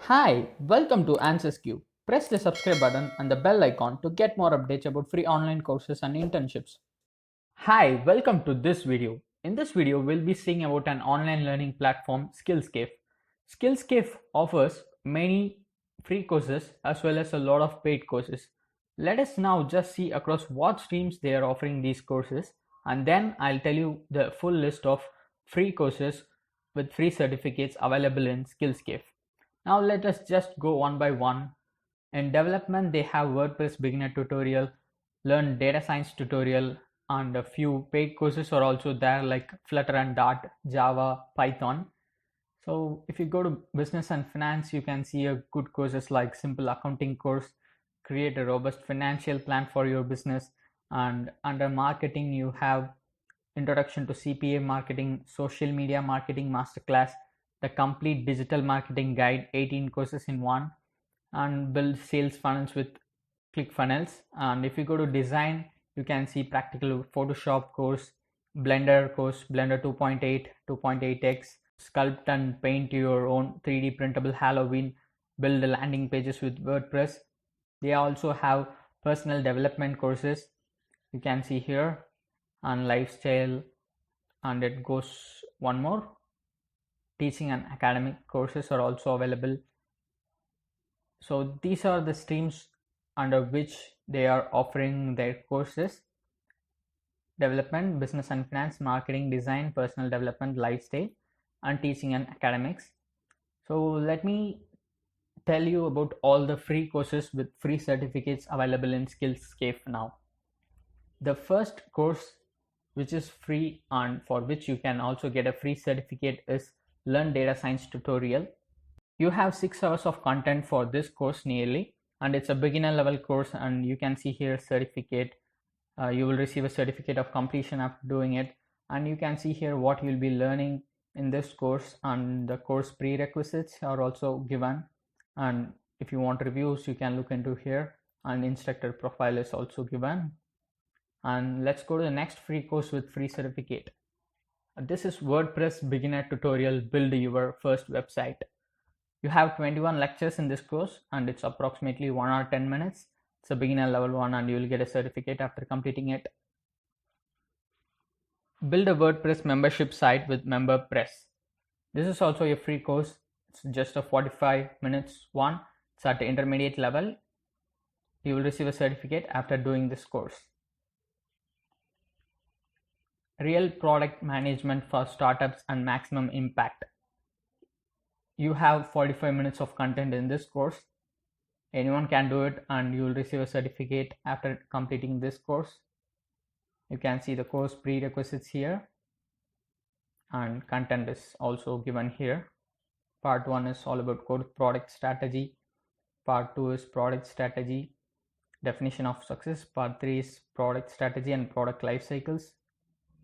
Hi, welcome to Answers Queue. Press the subscribe button and the bell icon to get more updates about free online courses and internships. Hi, welcome to this video. In this video, we'll be seeing about an online learning platform, Skillzcafe. Skillzcafe offers many free courses as well as a lot of paid courses. Let us now just see across what streams they are offering these courses, and then I'll tell you the full list of free courses with free certificates available in Skillzcafe. Now let us just go one by one. In development, they have WordPress beginner tutorial, learn data science tutorial, and a few paid courses are also there like Flutter and Dart, Java, Python. So if you go to business and finance, you can see a good courses like simple accounting course, create a robust financial plan for your business. And under marketing, you have introduction to CPA marketing, social media marketing masterclass, the complete digital marketing guide, 18 courses in one, and build sales funnels with ClickFunnels. And if you go to design, you can see practical Photoshop course, Blender course, Blender 2.8, 2.8x, sculpt and paint your own 3D printable Halloween, build the landing pages with WordPress. They also have personal development courses, you can see here, and lifestyle, and it goes one more. Teaching and academic courses are also available. So these are the streams under which they are offering their courses: development, business and finance, marketing, design, personal development, lifestyle, and teaching and academics. So let me tell you about all the free courses with free certificates available in Skillzcafe now. The first course, which is free and for which you can also get a free certificate, is Learn Data Science Tutorial. You have 6 hours of content for this course nearly, and it's a beginner level course, and you can see here certificate. You will receive a certificate of completion after doing it, and you can see here what you'll be learning in this course, and the course prerequisites are also given. And if you want reviews, you can look into here, and instructor profile is also given. And let's go to the next free course with free certificate. This is WordPress beginner tutorial, build your first website. You have 21 lectures in this course, and it's approximately 1 hour 10 minutes. It's a beginner level one, and you will get a certificate after completing it. Build a WordPress membership site with MemberPress. This is also a free course. It's just a 45 minutes one. It's at the intermediate level. You will receive a certificate after doing this course. Real product management for startups and maximum impact. You have 45 minutes of content in this course. Anyone can do it, and you will receive a certificate after completing this course. You can see the course prerequisites here, and content is also given here. Part 1 is all about core product strategy. Part 2 is product strategy, definition of success. Part 3 is product strategy and product life cycles.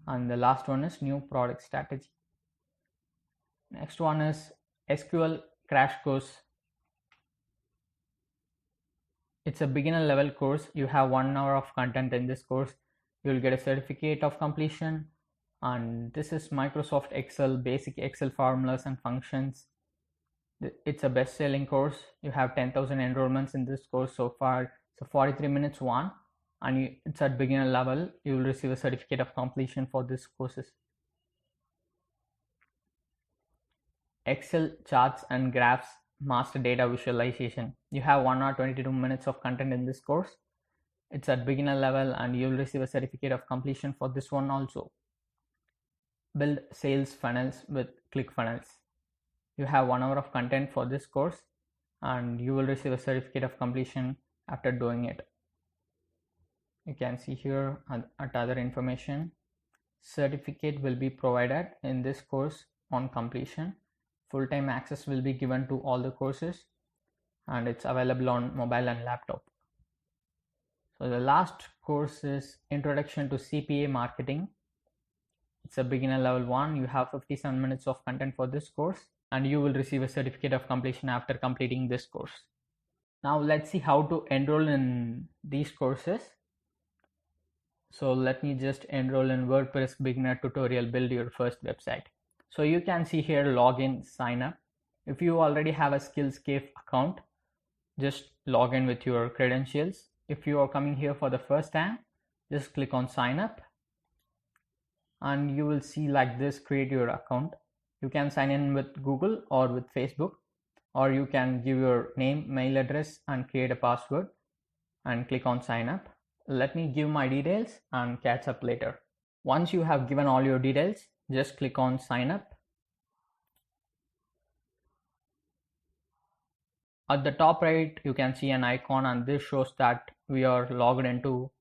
And the last one is new product strategy. Next one is SQL crash course. It's a beginner level course. You have 1 hour of content in this course. You'll get a certificate of completion, and this is Microsoft Excel, basic Excel formulas and functions. It's a best-selling course. You have 10,000 enrollments in this course so far. So 43 minutes one, and it's at beginner level. You will receive a certificate of completion for this courses. Excel charts and graphs, master data visualization. You have 1 hour 22 minutes of content in this course. It's at beginner level, and you'll receive a certificate of completion for this one also. Build sales funnels with ClickFunnels. You have 1 hour of content for this course, and you will receive a certificate of completion after doing it. You can see here at other information. Certificate will be provided in this course on completion. Full-time access will be given to all the courses, and it's available on mobile and laptop. So the last course is Introduction to CPA Marketing. It's a beginner level one. You have 57 minutes of content for this course, and you will receive a certificate of completion after completing this course. Now let's see how to enroll in these courses. So let me just enroll in WordPress beginner tutorial, build your first website. So you can see here login, sign up. If you already have a Skillzcafe account, just log in with your credentials. If you are coming here for the first time, just click on sign up and you will see like this, create your account. You can sign in with Google or with Facebook, or you can give your name, mail address and create a password and click on sign up. Let me give my details and catch up later. Once you have given all your details, just click on sign up. At the top right, you can see an icon and this shows that we are logged into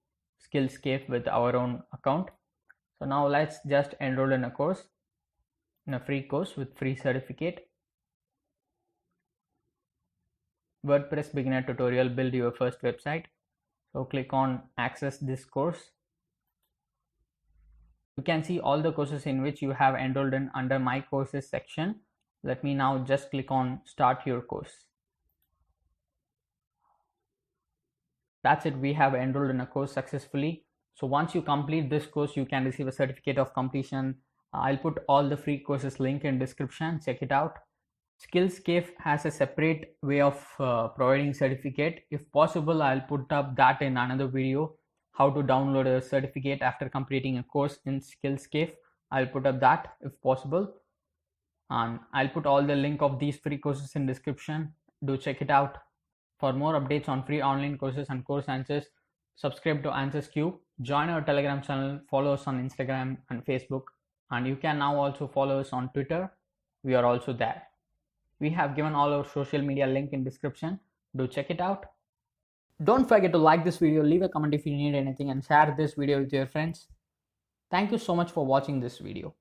Skillzcafe with our own account. So now let's just enroll in a course, in a free course with free certificate. WordPress beginner tutorial, build your first website. So click on access this course. You can see all the courses in which you have enrolled in under my courses section. Let me now just click on start your course. That's it, we have enrolled in a course successfully. So once you complete this course, you can receive a certificate of completion. I'll put all the free courses link in description, check it out. Skillzcafe has a separate way of providing certificate. If possible, I'll put up that in another video, how to download a certificate after completing a course in Skillzcafe. I'll put up that if possible. And I'll put all the link of these free courses in description. Do check it out. For more updates on free online courses and course answers, subscribe to AnswersQ, join our Telegram channel, follow us on Instagram and Facebook, and you can now also follow us on Twitter. We are also there. We have given all our social media link in description. Do check it out. Don't forget to like this video, leave a comment if you need anything, and share this video with your friends. Thank you so much for watching this video.